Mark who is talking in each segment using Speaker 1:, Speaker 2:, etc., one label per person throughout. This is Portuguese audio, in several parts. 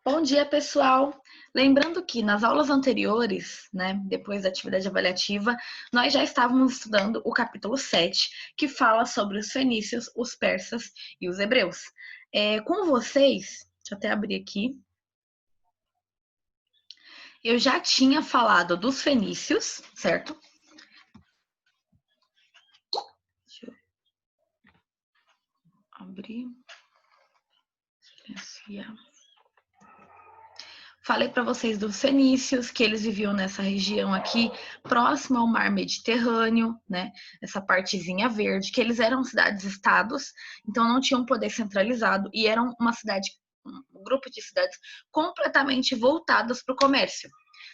Speaker 1: Bom dia, pessoal! Lembrando que nas aulas anteriores, né, depois da atividade avaliativa, nós já estávamos estudando o capítulo 7, que fala sobre os fenícios, os persas e os hebreus. Com vocês, deixa eu até abrir aqui, eu já tinha falado dos fenícios, certo? Deixa eu abrir, silenciar. Falei para vocês dos fenícios, que eles viviam nessa região aqui, próxima ao mar Mediterrâneo, né? Essa partezinha verde, que eles eram cidades-estados, então não tinham poder centralizado e eram um grupo de cidades completamente voltadas para o comércio.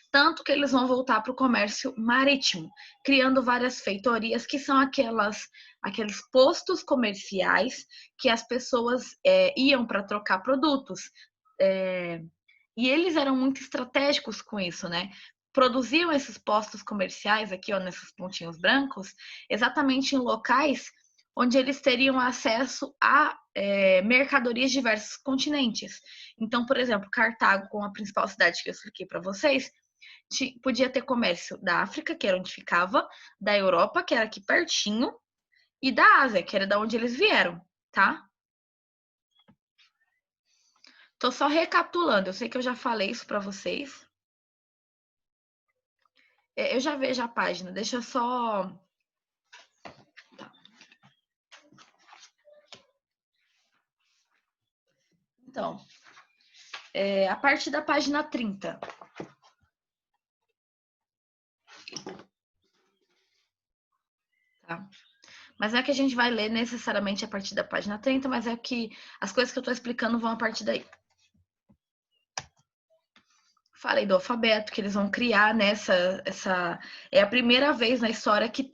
Speaker 1: Tanto que eles vão voltar para o comércio marítimo, criando várias feitorias, que são aqueles postos comerciais que as pessoas iam para trocar produtos. E eles eram muito estratégicos com isso, né? Produziam esses postos comerciais aqui, ó, nesses pontinhos brancos, exatamente em locais onde eles teriam acesso a mercadorias de diversos continentes. Então, por exemplo, Cartago, como a principal cidade que eu expliquei para vocês, podia ter comércio da África, que era onde ficava, da Europa, que era aqui pertinho, e da Ásia, que era da onde eles vieram, tá? Tô só recapitulando, eu sei que eu já falei isso para vocês. Eu já vejo a página, deixa eu só. Tá. Então, a partir da página 30. Tá? Mas não é que a gente vai ler necessariamente a partir da página 30, mas é que as coisas que eu estou explicando vão a partir daí. Falei do alfabeto que eles vão criar, né? É a primeira vez na história que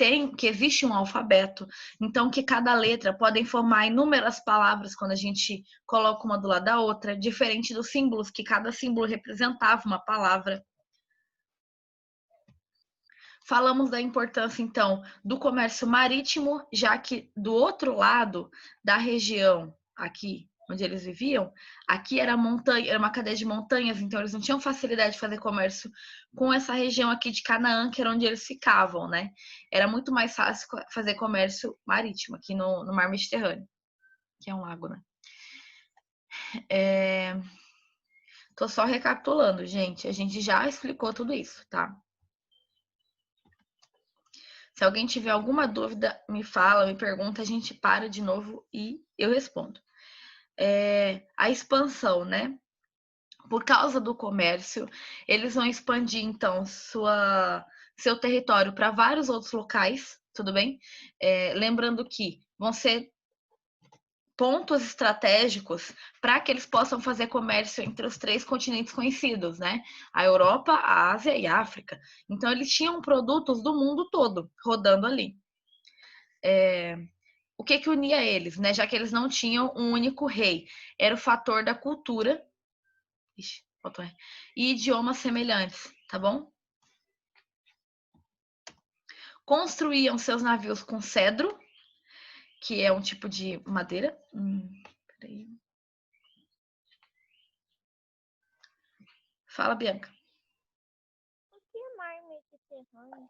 Speaker 1: existe um alfabeto. Então, que cada letra podem formar inúmeras palavras quando a gente coloca uma do lado da outra, diferente dos símbolos, que cada símbolo representava uma palavra. Falamos da importância, então, do comércio marítimo, já que do outro lado da região aqui onde eles viviam, aqui era montanha, era uma cadeia de montanhas, então eles não tinham facilidade de fazer comércio com essa região aqui de Canaã, que era onde eles ficavam, né? Era muito mais fácil fazer comércio marítimo aqui no Mar Mediterrâneo, que é um lago, né? Tô só recapitulando, gente. A gente já explicou tudo isso, tá? Se alguém tiver alguma dúvida, me fala, me pergunta, a gente para de novo e eu respondo. A expansão, né? Por causa do comércio, eles vão expandir, então, seu território para vários outros locais, tudo bem? Lembrando que vão ser pontos estratégicos para que eles possam fazer comércio entre os 3 continentes conhecidos, né? A Europa, a Ásia e a África. Então, eles tinham produtos do mundo todo rodando ali. O que unia eles, né? Já que eles não tinham um único rei, era o fator da cultura e idiomas semelhantes, tá bom? Construíam seus navios com cedro, que é um tipo de madeira. Peraí. Fala, Bianca.
Speaker 2: O que é mar Mediterrâneo?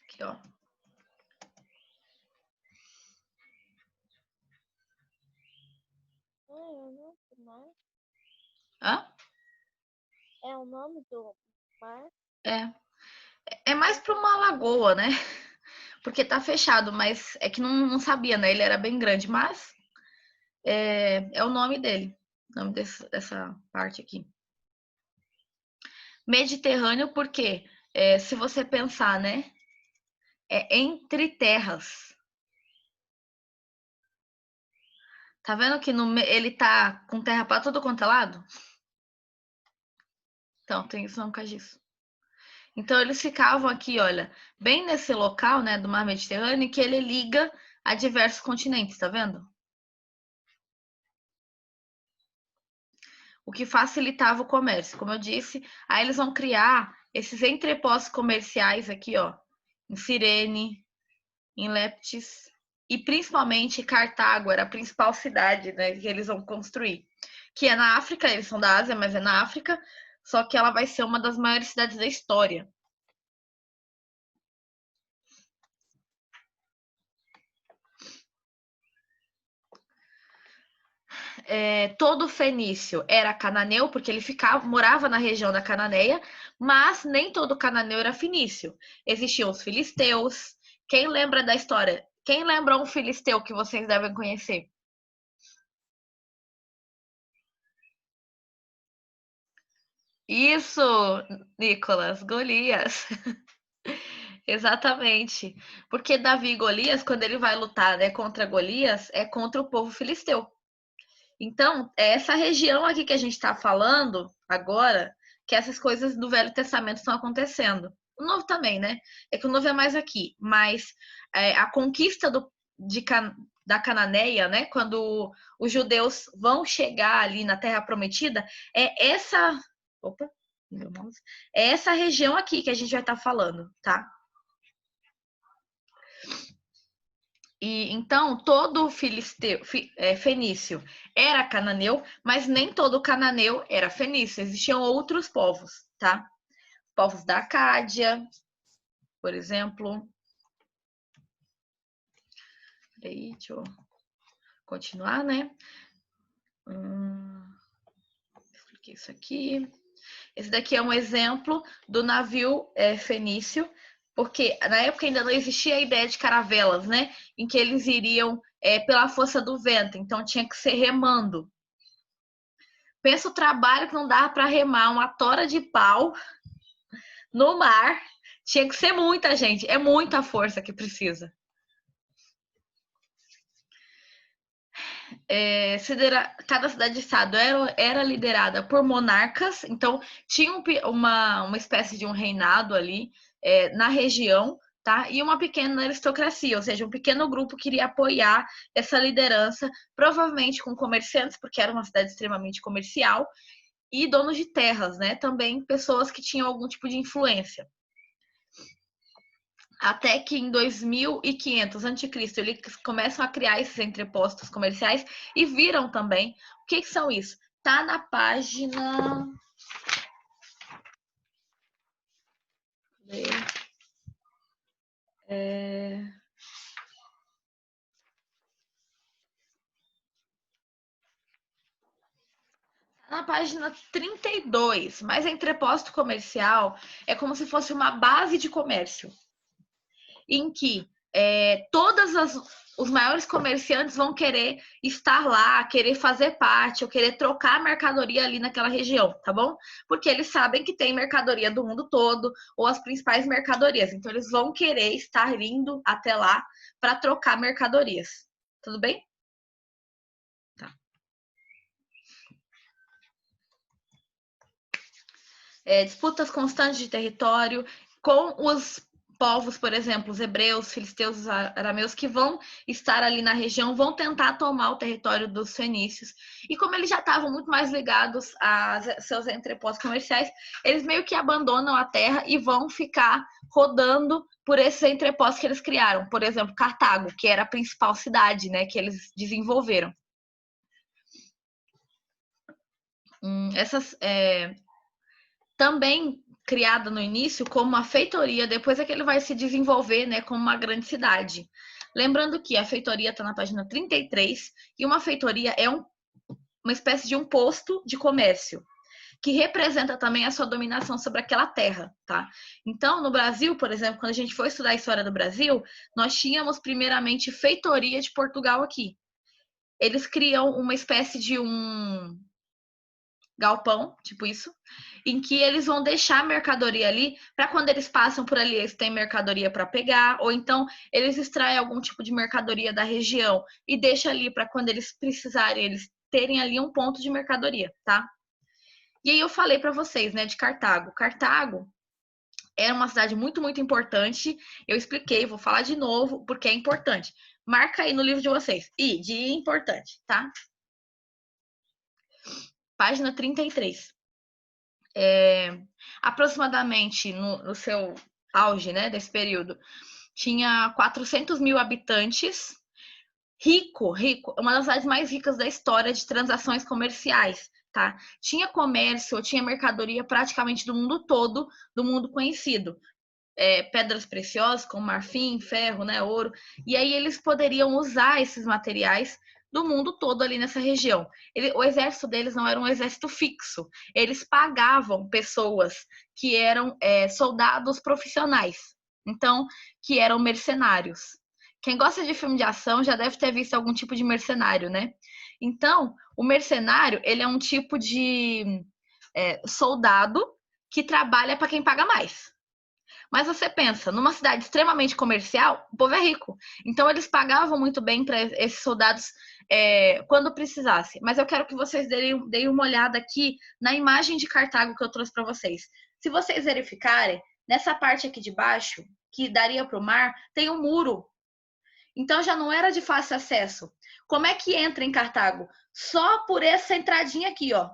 Speaker 1: Aqui, ó.
Speaker 2: É o nome do mar?
Speaker 1: Hã?
Speaker 2: É o nome do mar?
Speaker 1: É mais para uma lagoa, né? Porque tá fechado, mas é que não sabia, né? Ele era bem grande, mas é o nome dele, o nome dessa parte aqui. Mediterrâneo, porque se você pensar, né? É entre terras. Tá vendo que ele tá com terra para todo quanto é lado? Então, tem São Cagisso. Então, eles ficavam aqui, olha, bem nesse local, né, do Mar Mediterrâneo, que ele liga a diversos continentes, tá vendo? O que facilitava o comércio. Como eu disse, aí eles vão criar esses entrepostos comerciais aqui, ó, em Cirene, em Leptis, e principalmente Cartago era a principal cidade, né, que eles vão construir, que é na África. Eles são da Ásia, mas é na África, só que ela vai ser uma das maiores cidades da história. Todo fenício era cananeu, porque ele morava na região da Cananeia, mas nem todo cananeu era fenício. Existiam os filisteus. Quem lembra da história? Quem lembra um filisteu que vocês devem conhecer? Isso, Nicolas, Golias. Exatamente. Porque Davi e Golias, quando ele vai lutar, né, contra Golias, é contra o povo filisteu. Então, é essa região aqui que a gente está falando agora, que essas coisas do Velho Testamento estão acontecendo. O Novo também, né? É que o Novo é mais aqui, mas a conquista da Cananeia, né? Quando os judeus vão chegar ali na Terra Prometida, é essa. Opa, meu mouse. É essa região aqui que a gente vai estar falando, tá? E então todo fenício era cananeu, mas nem todo cananeu era fenício. Existiam outros povos, tá? Povos da Acádia, por exemplo. Peraí, deixa eu continuar, né? Expliquei isso aqui. Esse daqui é um exemplo do navio fenício, porque na época ainda não existia a ideia de caravelas, né? Em que eles iriam pela força do vento, então tinha que ser remando. Pensa o trabalho que não dava para remar uma tora de pau no mar. Tinha que ser muita gente, é muita força que precisa. Cada cidade-estado era liderada por monarcas, então tinha uma espécie de um reinado ali na região, tá? E uma pequena aristocracia, ou seja, um pequeno grupo que iria apoiar essa liderança, provavelmente com comerciantes, porque era uma cidade extremamente comercial, e donos de terras, né? Também pessoas que tinham algum tipo de influência. Até que em 2500 a.C. eles começam a criar esses entrepostos comerciais e viram também. O que são isso? Tá na página. Na página 32, mas entreposto comercial é como se fosse uma base de comércio, em que os maiores comerciantes vão querer estar lá, querer fazer parte, ou querer trocar mercadoria ali naquela região, tá bom? Porque eles sabem que tem mercadoria do mundo todo, ou as principais mercadorias. Então, eles vão querer estar indo até lá para trocar mercadorias. Tudo bem? Tá. Disputas constantes de território com os povos, por exemplo, os hebreus, filisteus, os arameus, que vão estar ali na região, vão tentar tomar o território dos fenícios. E como eles já estavam muito mais ligados a seus entrepostos comerciais, eles meio que abandonam a terra e vão ficar rodando por esses entrepostos que eles criaram. Por exemplo, Cartago, que era a principal cidade, né, que eles desenvolveram. Também criada no início como uma feitoria, depois é que ele vai se desenvolver, né, como uma grande cidade. Lembrando que a feitoria está na página 33 e uma feitoria é uma espécie de um posto de comércio que representa também a sua dominação sobre aquela terra, tá? Então, no Brasil, por exemplo, quando a gente foi estudar a história do Brasil, nós tínhamos primeiramente feitoria de Portugal aqui. Eles criam uma espécie de um galpão, tipo isso, em que eles vão deixar a mercadoria ali para quando eles passam por ali, eles têm mercadoria para pegar, ou então eles extraem algum tipo de mercadoria da região e deixa ali para quando eles precisarem, eles terem ali um ponto de mercadoria, tá? E aí eu falei para vocês, né, de Cartago. Cartago era uma cidade muito, muito importante. Eu expliquei, vou falar de novo porque é importante. Marca aí no livro de vocês. E de importante, tá? Página 33. Aproximadamente no seu auge, né, desse período, tinha 400 mil habitantes rico, uma das cidades mais ricas da história de transações comerciais, tá? Tinha comércio, tinha mercadoria praticamente do mundo todo, do mundo conhecido. Pedras preciosas, como marfim, ferro, né, ouro. E aí eles poderiam usar esses materiais do mundo todo ali nessa região. O exército deles não era um exército fixo. Eles pagavam pessoas que eram soldados profissionais. Então, que eram mercenários. Quem gosta de filme de ação já deve ter visto algum tipo de mercenário, né? Então, o mercenário, ele é um tipo de soldado que trabalha para quem paga mais. Mas você pensa, numa cidade extremamente comercial, o povo é rico. Então eles pagavam muito bem para esses soldados quando precisasse. Mas eu quero que vocês deem uma olhada aqui na imagem de Cartago que eu trouxe para vocês. Se vocês verificarem, nessa parte aqui de baixo, que daria para o mar, tem um muro. Então já não era de fácil acesso. Como é que entra em Cartago? Só por essa entradinha aqui, ó.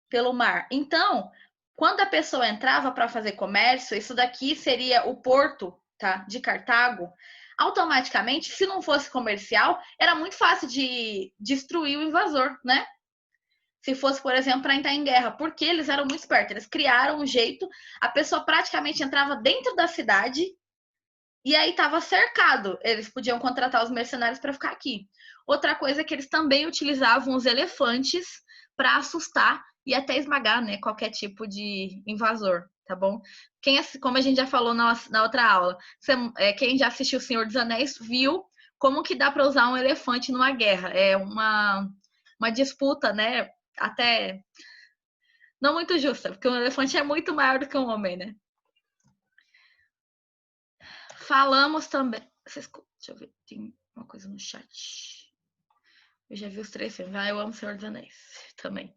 Speaker 1: Pelo mar. Então, quando a pessoa entrava para fazer comércio, isso daqui seria o porto, tá, de Cartago. Automaticamente, se não fosse comercial, era muito fácil de destruir o invasor, né? Se fosse, por exemplo, para entrar em guerra, porque eles eram muito espertos. Eles criaram um jeito, a pessoa praticamente entrava dentro da cidade e aí estava cercado. Eles podiam contratar os mercenários para ficar aqui. Outra coisa é que eles também utilizavam os elefantes para assustar e até esmagar, né, qualquer tipo de invasor, tá bom? Como a gente já falou na outra aula, quem já assistiu O Senhor dos Anéis viu como que dá para usar um elefante numa guerra. É uma disputa, né, até não muito justa, porque um elefante é muito maior do que um homem, né? Falamos também. Deixa eu ver, tem uma coisa no chat. Eu já vi os 3 filmes. Eu amo o Senhor dos Anéis também.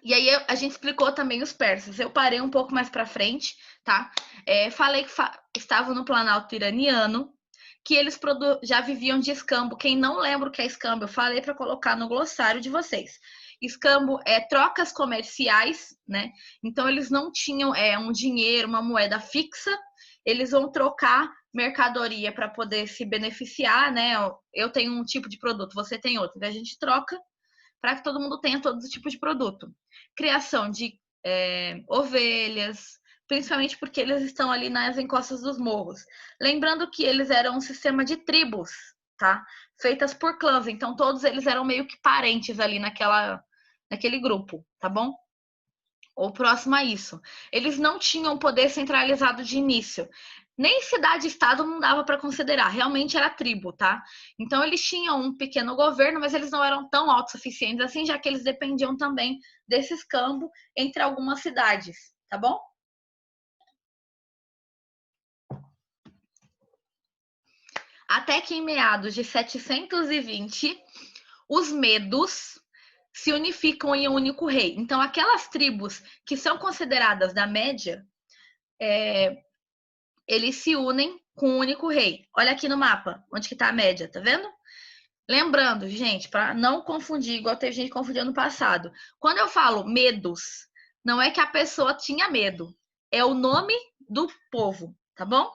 Speaker 1: E aí a gente explicou também os persas. Eu parei um pouco mais para frente, tá? Falei que estavam no Planalto Iraniano, que eles já viviam de escambo. Quem não lembra o que é escambo, eu falei para colocar no glossário de vocês. Escambo é trocas comerciais, né? Então eles não tinham um dinheiro, uma moeda fixa. Eles vão trocar mercadoria para poder se beneficiar, né? Eu tenho um tipo de produto, você tem outro. A gente troca para que todo mundo tenha todos os tipos de produto. Criação de ovelhas, principalmente porque eles estão ali nas encostas dos morros. Lembrando que eles eram um sistema de tribos, tá? Feitas por clãs, então todos eles eram meio que parentes ali naquele grupo, tá bom? Ou próximo a isso. Eles não tinham poder centralizado de início. Nem cidade-estado não dava para considerar, realmente era tribo, tá? Então eles tinham um pequeno governo, mas eles não eram tão autossuficientes assim, já que eles dependiam também desse escambo entre algumas cidades, tá bom? Até que em meados de 720, os medos se unificam em um único rei. Então, aquelas tribos que são consideradas da média, eles se unem com um único rei. Olha aqui no mapa, onde que tá a média, tá vendo? Lembrando, gente, para não confundir, igual teve gente que confundiu no passado. Quando eu falo medos, não é que a pessoa tinha medo, é o nome do povo, tá bom?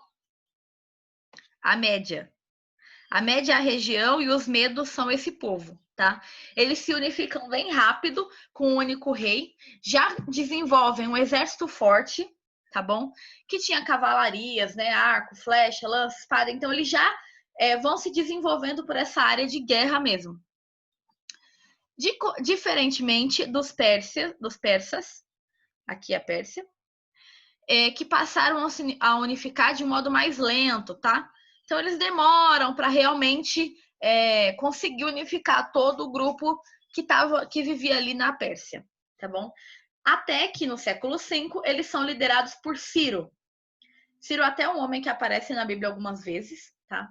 Speaker 1: A média. A média é a região e os medos são esse povo, tá? Eles se unificam bem rápido com um único rei, já desenvolvem um exército forte, tá bom? Que tinha cavalarias, né? Arco, flecha, lança, espada. Então, eles já vão se desenvolvendo por essa área de guerra mesmo. Diferentemente dos persas, aqui a Pérsia, que passaram a unificar de modo mais lento, tá? Então, eles demoram para realmente conseguir unificar todo o grupo que vivia ali na Pérsia, tá bom? Até que no século V eles são liderados por Ciro. Ciro até é um homem que aparece na Bíblia algumas vezes, tá?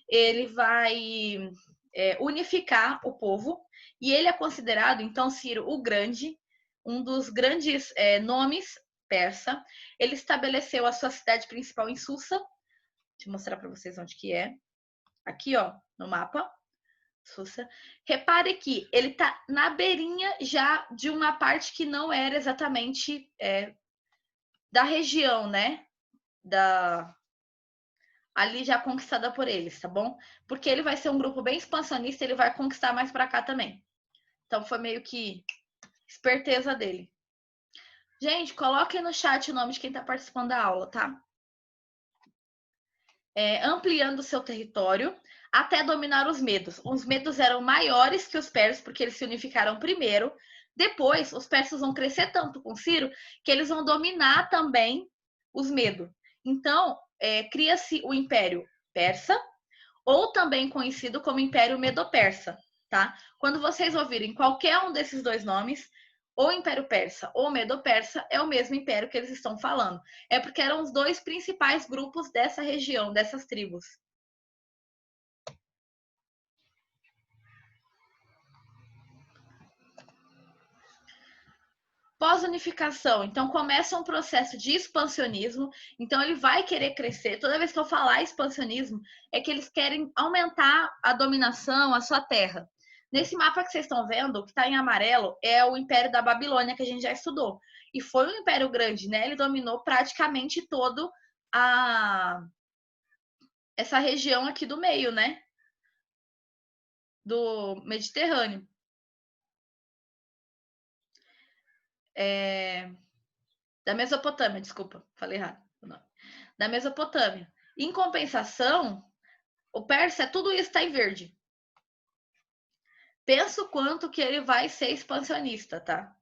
Speaker 1: Ele vai unificar o povo e ele é considerado, então, Ciro o Grande, um dos grandes nomes persa. Ele estabeleceu a sua cidade principal em Susa. Deixa eu mostrar para vocês onde que é. Aqui, ó, no mapa. Susa. Repare que ele tá na beirinha já de uma parte que não era exatamente da região, né? ali já conquistada por eles, tá bom? Porque ele vai ser um grupo bem expansionista, ele vai conquistar mais para cá também. Então foi meio que esperteza dele. Gente, coloquem no chat o nome de quem está participando da aula, tá? Ampliando seu território até dominar os medos. Os medos eram maiores que os persas, porque eles se unificaram primeiro. Depois, os persas vão crescer tanto com Ciro que eles vão dominar também os medos. Então, cria-se o Império Persa, ou também conhecido como Império Medo-Persa, tá? Quando vocês ouvirem qualquer um desses dois nomes, ou Império Persa ou Medo-Persa, é o mesmo império que eles estão falando. É porque eram os dois principais grupos dessa região, dessas tribos. Pós-unificação, então começa um processo de expansionismo, então ele vai querer crescer. Toda vez que eu falar expansionismo, é que eles querem aumentar a dominação, a sua terra. Nesse mapa que vocês estão vendo, que está em amarelo, é o Império da Babilônia, que a gente já estudou. E foi um império grande, né? Ele dominou praticamente todo essa região aqui do meio, né? Do Mediterrâneo. Da Mesopotâmia, desculpa, falei errado o nome. Da Mesopotâmia. Em compensação, o persa, tudo isso está em verde. Pensa o quanto que ele vai ser expansionista, tá?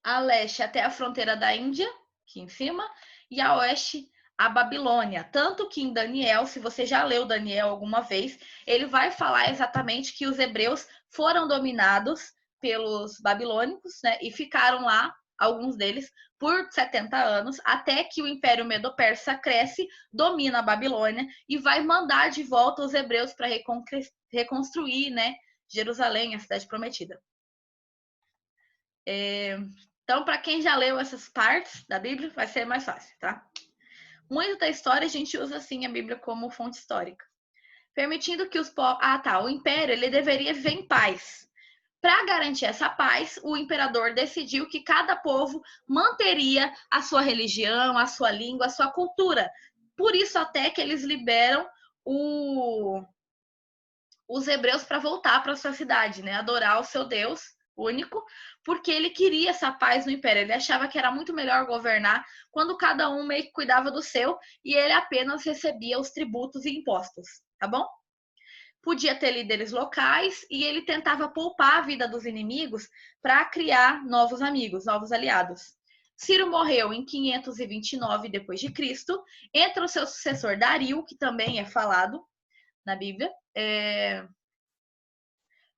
Speaker 1: A leste até a fronteira da Índia, aqui em cima, e a oeste a Babilônia. Tanto que em Daniel, se você já leu Daniel alguma vez, ele vai falar exatamente que os hebreus foram dominados pelos babilônicos, né? E ficaram lá, alguns deles, por 70 anos, até que o Império Medo-Persa cresce, domina a Babilônia e vai mandar de volta os hebreus para reconstruir, né, Jerusalém, a cidade prometida. Então, para quem já leu essas partes da Bíblia, vai ser mais fácil, tá? Muito da história a gente usa, assim, a Bíblia como fonte histórica. Permitindo que os povos... o Império, ele deveria viver em paz. Para garantir essa paz, o imperador decidiu que cada povo manteria a sua religião, a sua língua, a sua cultura. Por isso até que eles liberam os hebreus para voltar para sua cidade, né? Adorar o seu Deus único, porque ele queria essa paz no império. Ele achava que era muito melhor governar quando cada um meio que cuidava do seu e ele apenas recebia os tributos e impostos, tá bom? Podia ter líderes locais e ele tentava poupar a vida dos inimigos para criar novos amigos, novos aliados. Ciro morreu em 529 d.C. Entra o seu sucessor Dario, que também é falado na Bíblia,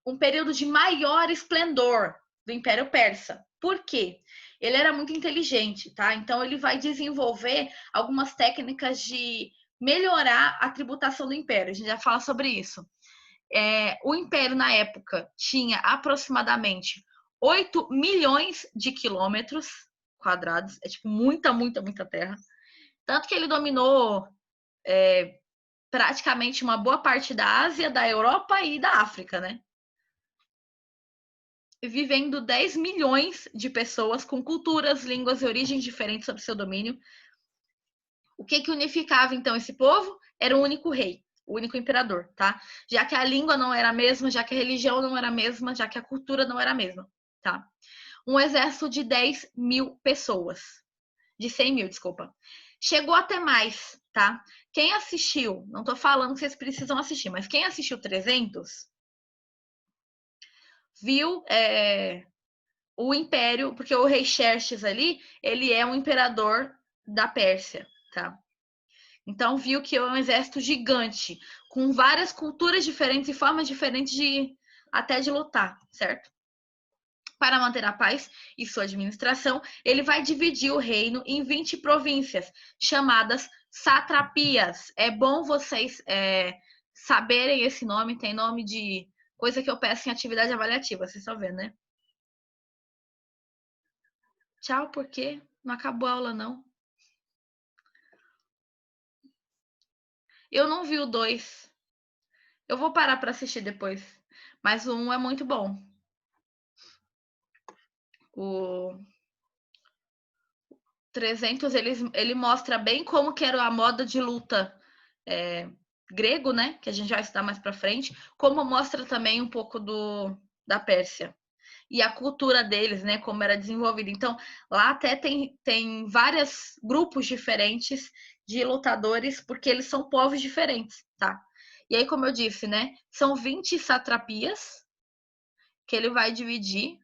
Speaker 1: um período de maior esplendor do Império Persa. Por quê? Ele era muito inteligente, tá? Então ele vai desenvolver algumas técnicas de melhorar a tributação do Império. A gente já fala sobre isso. O Império, na época, tinha aproximadamente 8 milhões de quilômetros quadrados. É tipo muita, muita, muita terra. Tanto que ele dominou praticamente uma boa parte da Ásia, da Europa e da África, né? Vivendo 10 milhões de pessoas com culturas, línguas e origens diferentes sob seu domínio. O que unificava, então, esse povo? Era o único rei, o único imperador, tá? Já que a língua não era a mesma, já que a religião não era a mesma, já que a cultura não era a mesma, tá? Um exército de 10 mil pessoas. De 100 mil, desculpa. Chegou até mais, tá? Quem assistiu, não tô falando que vocês precisam assistir, mas quem assistiu 300 viu o império, porque o rei Xerxes ali, ele é um imperador da Pérsia, tá? Então viu que é um exército gigante, com várias culturas diferentes e formas diferentes até de lutar, certo? Para manter a paz e sua administração, ele vai dividir o reino em 20 províncias, chamadas satrapias. É bom vocês saberem esse nome, tem nome de coisa que eu peço em atividade avaliativa, vocês estão vendo, né? Tchau, por quê? Não acabou a aula, não. Eu não vi o 2. Eu vou parar para assistir depois. Mas o 1 é muito bom. O 300, ele mostra bem como que era a moda de luta grego, né? Que a gente vai estudar mais para frente. Como mostra também um pouco da Pérsia. E a cultura deles, né? Como era desenvolvida. Então, lá até tem vários grupos diferentes de lutadores, porque eles são povos diferentes, tá? E aí, como eu disse, né? São 20 satrapias que ele vai dividir,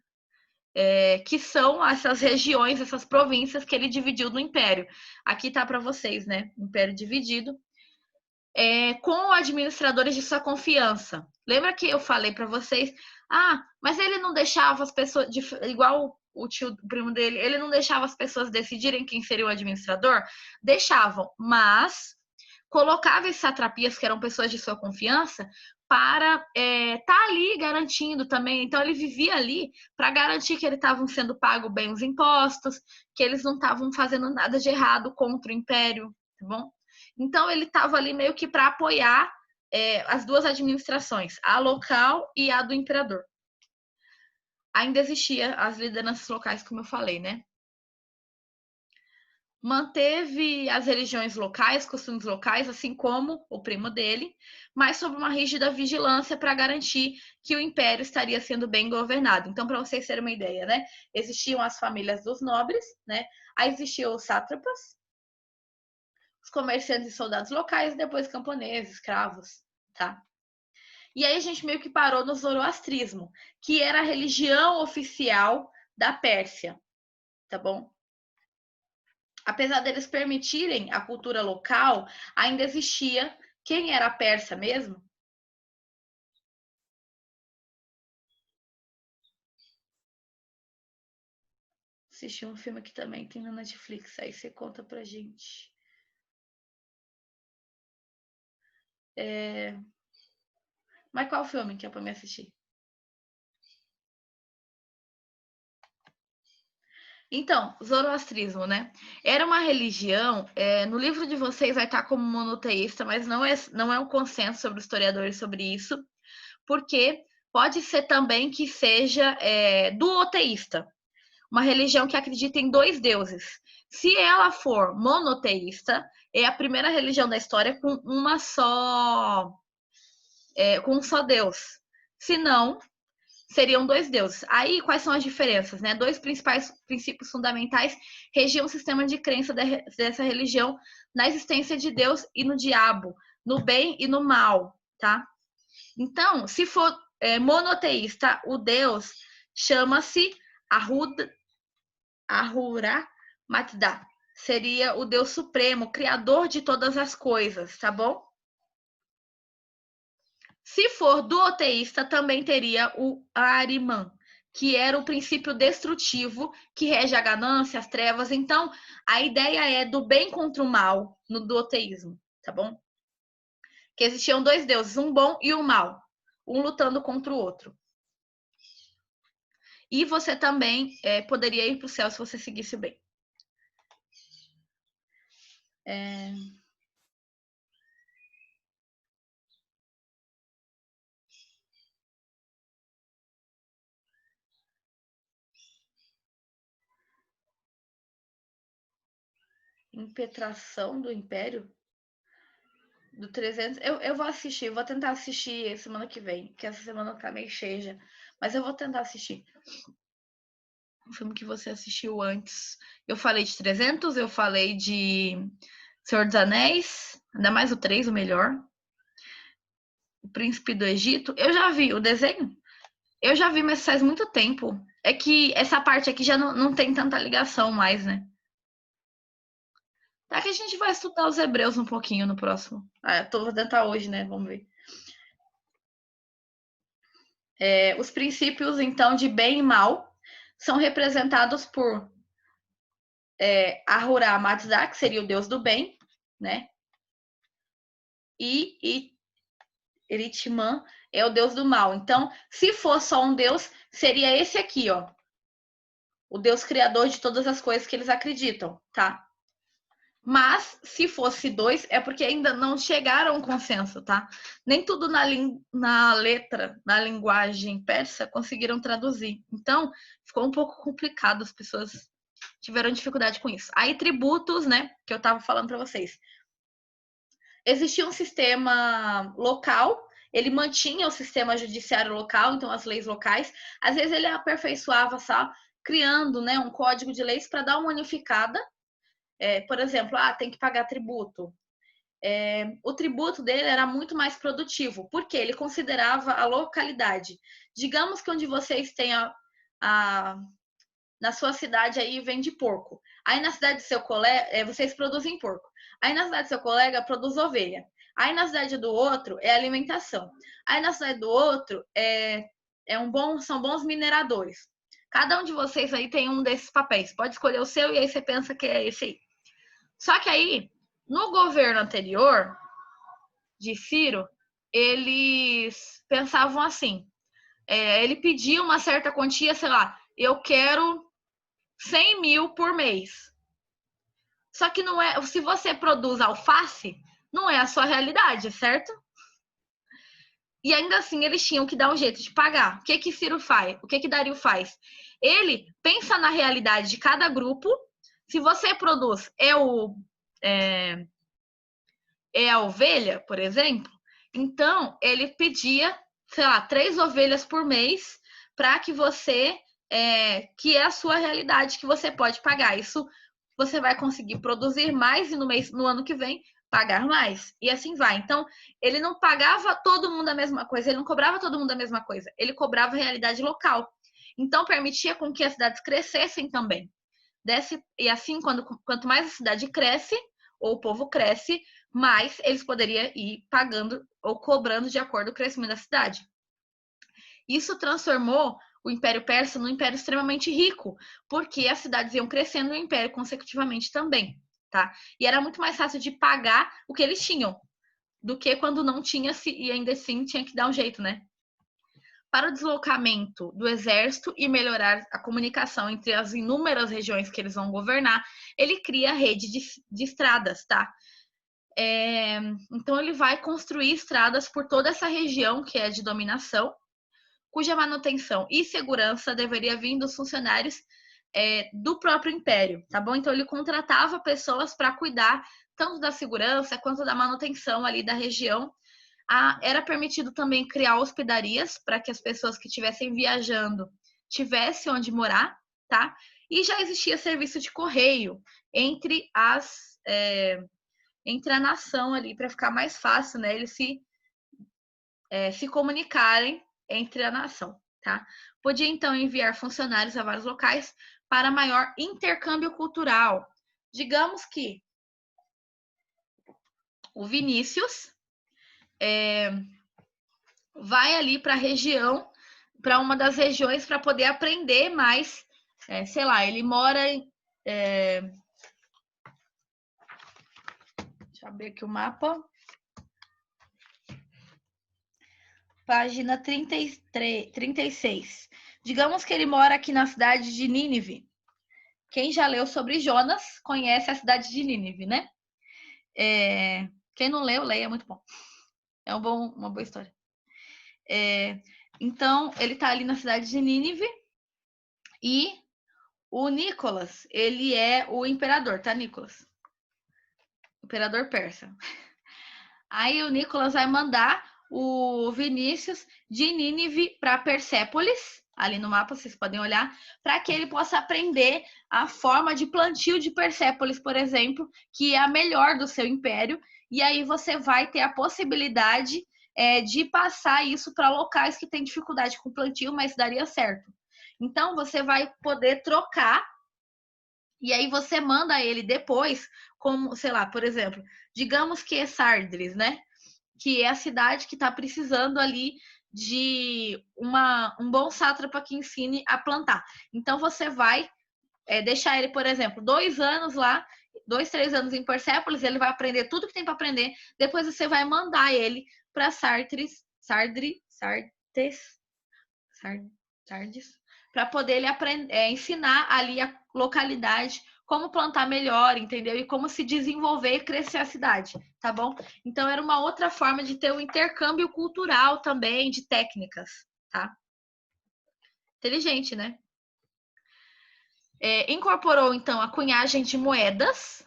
Speaker 1: que são essas regiões, essas províncias que ele dividiu no Império. Aqui tá para vocês, né? Império dividido. Com administradores de sua confiança. Lembra que eu falei para vocês? Mas ele não deixava as pessoas, igual o primo dele, ele não deixava as pessoas decidirem quem seria o administrador? Deixavam, mas colocava esses satrapias, que eram pessoas de sua confiança, para estar ali garantindo também. Então, ele vivia ali para garantir que eles estavam sendo pagos bem os impostos, que eles não estavam fazendo nada de errado contra o império, tá bom? Então, ele estava ali meio que para apoiar as duas administrações, a local e a do imperador. Ainda existia as lideranças locais, como eu falei, né? Manteve as religiões locais, costumes locais, assim como o primo dele, mas sob uma rígida vigilância para garantir que o império estaria sendo bem governado. Então, para vocês terem uma ideia, né? Existiam as famílias dos nobres, né? Aí existiam os sátrapas, os comerciantes e soldados locais, e depois camponeses, escravos, tá? E aí a gente meio que parou no zoroastrismo, que era a religião oficial da Pérsia, tá bom? Apesar deles permitirem a cultura local, ainda existia quem era persa mesmo. Assisti um filme que também tem na Netflix, aí você conta pra gente. Mas qual filme que é pra me assistir? Então, zoroastrismo, né? Era uma religião, no livro de vocês vai estar como monoteísta, mas não é um consenso sobre os historiadores sobre isso, porque pode ser também que seja duoteísta, uma religião que acredita em 2 deuses. Se ela for monoteísta, é a primeira religião da história com com um só Deus. Se não, seriam 2 deuses. Aí, quais são as diferenças? Né? 2 principais princípios fundamentais regiam o sistema de crença dessa religião na existência de Deus e no diabo, no bem e no mal, tá? Então, se for monoteísta, o Deus chama-se Ahura Mazda. Seria o Deus Supremo, criador de todas as coisas, tá bom? Se for duoteísta, também teria o Ahriman, que era o princípio destrutivo que rege a ganância, as trevas. Então, a ideia é do bem contra o mal no duoteísmo, tá bom? Que existiam 2 deuses, um bom e um mal, um lutando contra o outro. E você também poderia ir para o céu se você seguisse o bem. Impetração do Império? Do 300. Eu vou assistir, vou tentar assistir semana que vem, que essa semana tá meio cheia. Mas eu vou tentar assistir. O filme que você assistiu antes. Eu falei de 300, eu falei de Senhor dos Anéis, ainda mais o 3, o melhor. O Príncipe do Egito. Eu já vi o desenho. Eu já vi, mas faz muito tempo. É que essa parte aqui já não tem tanta ligação mais, né? Tá que a gente vai estudar os hebreus um pouquinho no próximo. Vou tentar hoje, né? Vamos ver. Os princípios, então, de bem e mal são representados por Ahura Mazda, que seria o deus do bem, né? E Eritman é o deus do mal. Então, se for só um deus, seria esse aqui, ó. O deus criador de todas as coisas que eles acreditam, tá? Mas, se fosse 2, é porque ainda não chegaram a um consenso, tá? Nem tudo na letra, na linguagem persa, conseguiram traduzir. Então, ficou um pouco complicado as pessoas tiveram dificuldade com isso. Aí tributos, né, que eu estava falando para vocês. Existia um sistema local, ele mantinha o sistema judiciário local, então as leis locais. Às vezes ele aperfeiçoava só, criando, né, um código de leis para dar uma unificada. Por exemplo, tem que pagar tributo. O tributo dele era muito mais produtivo, porque ele considerava a localidade. Digamos que onde vocês têm na sua cidade aí vende porco. Aí na cidade do seu colega, vocês produzem porco. Aí na cidade do seu colega produz ovelha. Aí na cidade do outro é alimentação. Aí na cidade do outro são bons mineradores. Cada um de vocês aí tem um desses papéis. Pode escolher o seu e aí você pensa que é esse aí. Só que aí, no governo anterior de Ciro, eles pensavam assim. Ele pedia uma certa quantia, sei lá, eu quero 100 mil por mês. Só que não é, se você produz alface, não é a sua realidade, certo? E ainda assim eles tinham que dar um jeito de pagar. O que Ciro faz? O que Dario faz? Ele pensa na realidade de cada grupo. Se você produz a ovelha, por exemplo, então ele pedia, sei lá, 3 ovelhas por mês para que você, que é a sua realidade que você pode pagar. Isso você vai conseguir produzir mais e no ano que vem pagar mais. E assim vai. Então, ele não pagava todo mundo a mesma coisa, ele não cobrava todo mundo a mesma coisa, ele cobrava a realidade local. Então, permitia com que as cidades crescessem também. E assim, quanto mais a cidade cresce, ou o povo cresce, mais eles poderiam ir pagando ou cobrando de acordo com o crescimento da cidade. Isso transformou o Império Persa num império extremamente rico, porque as cidades iam crescendo no império consecutivamente também, tá? E era muito mais fácil de pagar o que eles tinham, do que quando não tinha e ainda assim tinha que dar um jeito, né? Para o deslocamento do exército e melhorar a comunicação entre as inúmeras regiões que eles vão governar, ele cria a rede de estradas, tá? Então ele vai construir estradas por toda essa região que é de dominação, cuja manutenção e segurança deveria vir dos funcionários do próprio império, tá bom? Então ele contratava pessoas para cuidar tanto da segurança quanto da manutenção ali da região. Era permitido também criar hospedarias para que as pessoas que estivessem viajando tivessem onde morar, tá? E já existia serviço de correio entre a nação ali, para ficar mais fácil, né? Eles se comunicarem entre a nação, tá? Podia então enviar funcionários a vários locais para maior intercâmbio cultural. Digamos que o Vinícius vai ali para a região, para uma das regiões, para poder aprender mais. Sei lá, ele mora em. Deixa eu abrir aqui o mapa. Página 36. Digamos que ele mora aqui na cidade de Nínive. Quem já leu sobre Jonas conhece a cidade de Nínive, né? Quem não leu, leia, é muito bom. É uma boa história. Então, ele está ali na cidade de Nínive e o Nicolas, ele é o imperador, tá, Nicolas? Imperador persa. Aí o Nicolas vai mandar o Vinícius de Nínive para Persépolis, ali no mapa vocês podem olhar, para que ele possa aprender a forma de plantio de Persépolis, por exemplo, que é a melhor do seu império, e aí você vai ter a possibilidade de passar isso para locais que têm dificuldade com plantio, mas daria certo. Então você vai poder trocar, e aí você manda ele depois, como, sei lá, por exemplo, digamos que é Sardis, né? Que é a cidade que está precisando ali de um bom sátrapa que ensine a plantar. Então você vai deixar ele, por exemplo, 2 anos lá, 2, 3 anos em Persépolis, ele vai aprender tudo que tem para aprender. Depois você vai mandar ele para Sardis, para poder ele ensinar ali a localidade como plantar melhor, entendeu? E como se desenvolver e crescer a cidade, tá bom? Então era uma outra forma de ter um intercâmbio cultural também, de técnicas, tá? Inteligente, né? Incorporou, então, a cunhagem de moedas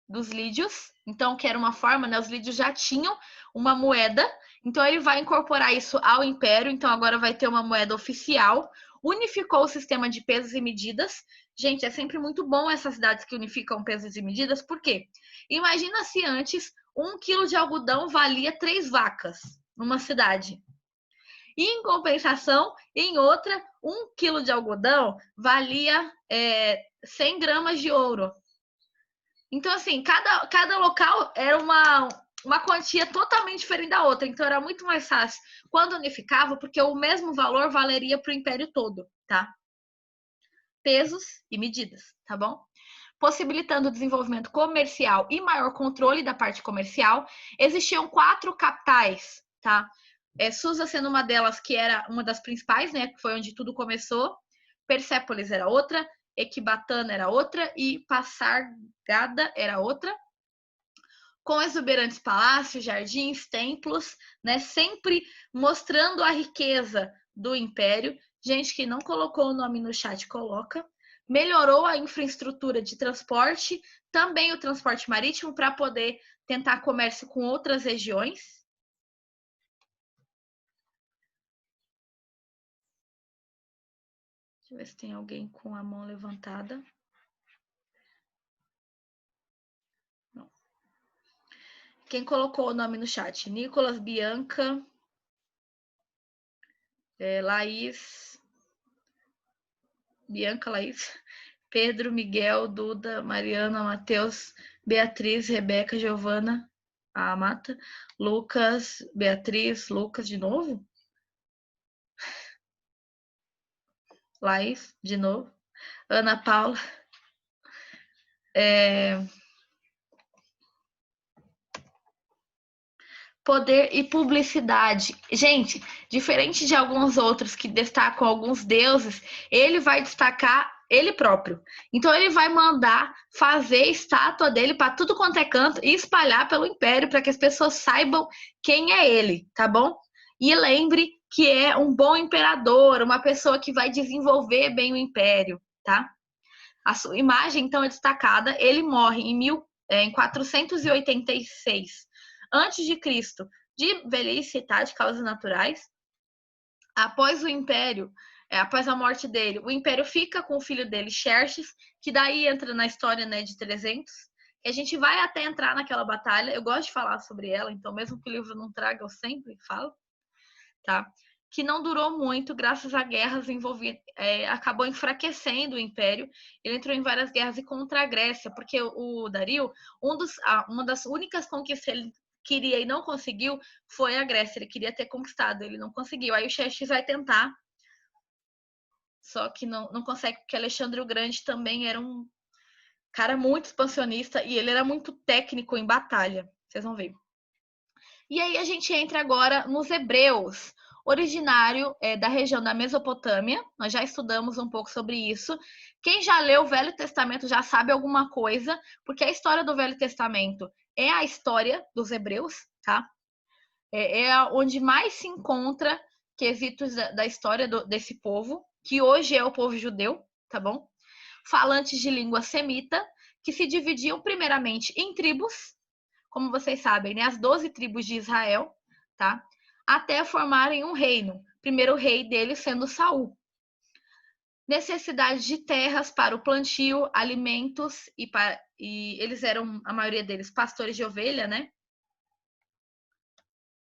Speaker 1: dos lídios, então, que era uma forma, né? Os lídios já tinham uma moeda, então ele vai incorporar isso ao império, então agora vai ter uma moeda oficial, unificou o sistema de pesos e medidas. Gente, é sempre muito bom essas cidades que unificam pesos e medidas, por quê? Imagina se antes 1 quilo de algodão valia 3 vacas numa cidade. E, em compensação, em outra, 1 quilo de algodão valia 100 gramas de ouro. Então, assim, cada local era uma quantia totalmente diferente da outra. Então, era muito mais fácil quando unificava, porque o mesmo valor valeria para o império todo, tá? Pesos e medidas, tá bom? Possibilitando o desenvolvimento comercial e maior controle da parte comercial, existiam 4 capitais, tá? Susa sendo uma delas, que era uma das principais, né? Que foi onde tudo começou. Persépolis era outra, Ecbatana era outra e Passargada era outra. Com exuberantes palácios, jardins, templos, né? Sempre mostrando a riqueza do império. Gente que não colocou o nome no chat, coloca. Melhorou a infraestrutura de transporte, também o transporte marítimo, para poder tentar comércio com outras regiões. Deixa eu ver se tem alguém com a mão levantada. Não. Quem colocou o nome no chat? Nicolas, Bianca, Laís, Bianca, Laís, Pedro, Miguel, Duda, Mariana, Matheus, Beatriz, Rebeca, Giovana, a Mata, Lucas, Beatriz, Lucas de novo? Laís, de novo. Ana Paula. Poder e publicidade. Gente, diferente de alguns outros que destacam alguns deuses, ele vai destacar ele próprio. Então ele vai mandar fazer estátua dele para tudo quanto é canto e espalhar pelo império para que as pessoas saibam quem é ele, tá bom? E lembre que é um bom imperador, uma pessoa que vai desenvolver bem o império, tá? A sua imagem, então, é destacada. Ele morre em 486 antes de Cristo, de velhice, tá? De causas naturais. Após o império, após a morte dele, o império fica com o filho dele, Xerxes, que daí entra na história, né, de 300. E a gente vai até entrar naquela batalha. Eu gosto de falar sobre ela, então mesmo que o livro não traga, eu sempre falo, tá? Que não durou muito, graças a guerras envolvidas, acabou enfraquecendo o império. Ele entrou em várias guerras e contra a Grécia, porque o Dario, uma das únicas conquistas que ele queria e não conseguiu foi a Grécia. Ele queria ter conquistado, ele não conseguiu. Aí o Xerxes vai tentar, só que não consegue, porque Alexandre o Grande também era um cara muito expansionista e ele era muito técnico em batalha. Vocês vão ver. E aí a gente entra agora nos hebreus, originário da região da Mesopotâmia. Nós já estudamos um pouco sobre isso. Quem já leu o Velho Testamento já sabe alguma coisa, porque a história do Velho Testamento é a história dos hebreus, tá? É onde mais se encontra quesitos da história desse povo, que hoje é o povo judeu, tá bom? Falantes de língua semita, que se dividiam primeiramente em tribos, como vocês sabem, né, as 12 tribos de Israel, tá? Até formarem um reino. Primeiro rei deles sendo Saul. Necessidade de terras para o plantio, alimentos e eles eram, a maioria deles, pastores de ovelha, né?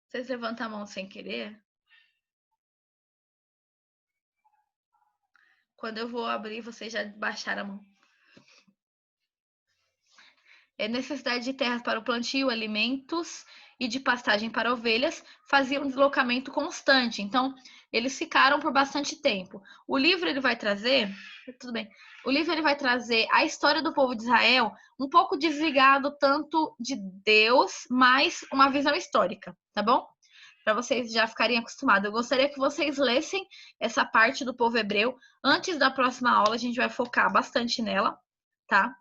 Speaker 1: Vocês levantam a mão sem querer? Quando eu vou abrir, vocês já baixaram a mão. Necessidade de terras para o plantio, alimentos e de pastagem para ovelhas, faziam um deslocamento constante. Então, eles ficaram por bastante tempo. O livro ele vai trazer, tudo bem. O livro ele vai trazer a história do povo de Israel um pouco desligado tanto de Deus, mas uma visão histórica, tá bom? Para vocês já ficarem acostumados. Eu gostaria que vocês lessem essa parte do povo hebreu. Antes da próxima aula, a gente vai focar bastante nela, tá?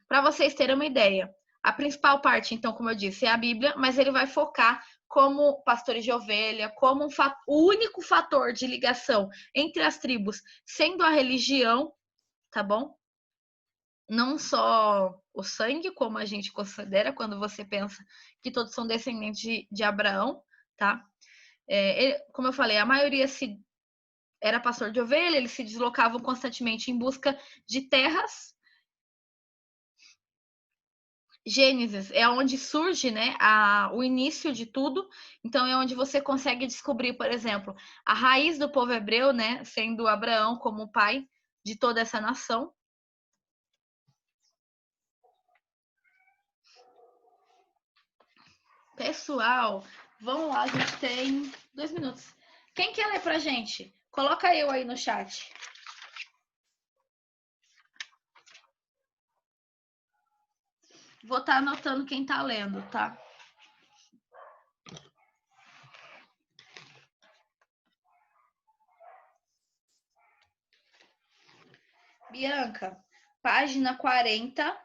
Speaker 1: Para vocês terem uma ideia, a principal parte, então, como eu disse, é a Bíblia, mas ele vai focar como pastores de ovelha, como o único fator de ligação entre as tribos, sendo a religião, tá bom? Não só o sangue, como a gente considera quando você pensa que todos são descendentes de Abraão, tá? Como eu falei, a maioria era pastor de ovelha, eles se deslocavam constantemente em busca de terras. Gênesis é onde surge, né, o início de tudo. Então é onde você consegue descobrir, por exemplo, a raiz do povo hebreu, né, sendo Abraão como o pai de toda essa nação. Pessoal, vamos lá, a gente tem 2 minutos. Quem quer ler pra gente? Coloca eu aí no chat. Vou estar anotando quem tá lendo, tá? Bianca, página 40.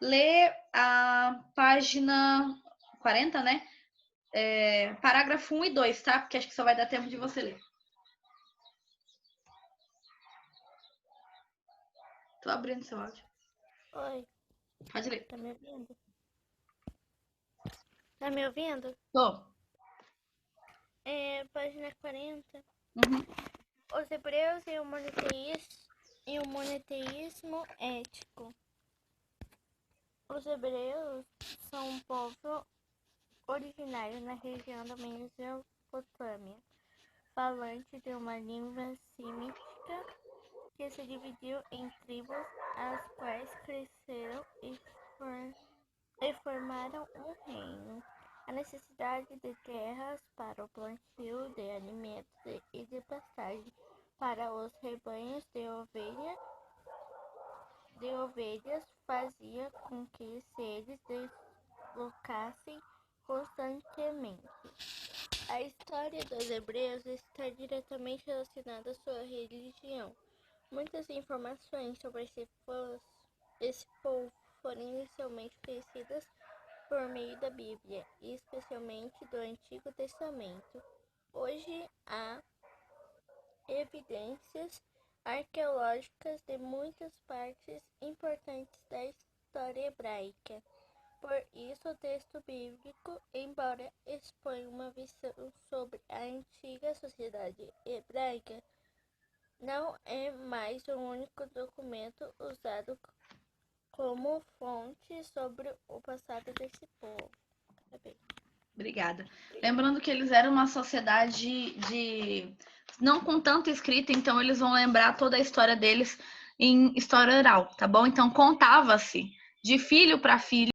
Speaker 1: Lê a página 40, né? Parágrafo 1 e 2, tá? Porque acho que só vai dar tempo de você ler. Tô abrindo seu áudio.
Speaker 2: Oi,
Speaker 1: Pode ler.
Speaker 2: tá me ouvindo? Tá me ouvindo?
Speaker 1: Tô.
Speaker 2: Página 40.
Speaker 1: Uhum.
Speaker 2: Os hebreus e o monoteísmo ético. Os hebreus são um povo originário na região da Mesopotâmia, falante de uma língua semítica que se dividiu em tribos, as quais cresceram e formaram um reino. A necessidade de terras para o plantio de alimentos e de pastagem para os rebanhos de ovelhas fazia com que se eles deslocassem constantemente. A história dos hebreus está diretamente relacionada à sua religião. Muitas informações sobre esse povo foram inicialmente conhecidas por meio da Bíblia, e especialmente do Antigo Testamento. Hoje há evidências arqueológicas de muitas partes importantes da história hebraica. Por isso, o texto bíblico, embora exponha uma visão sobre a antiga sociedade hebraica, não é mais o único documento usado como fonte sobre o passado desse povo.
Speaker 1: Obrigada. Lembrando que eles eram uma sociedade não com tanta escrita, então eles vão lembrar toda a história deles em história oral, tá bom? Então contava-se de filho para filho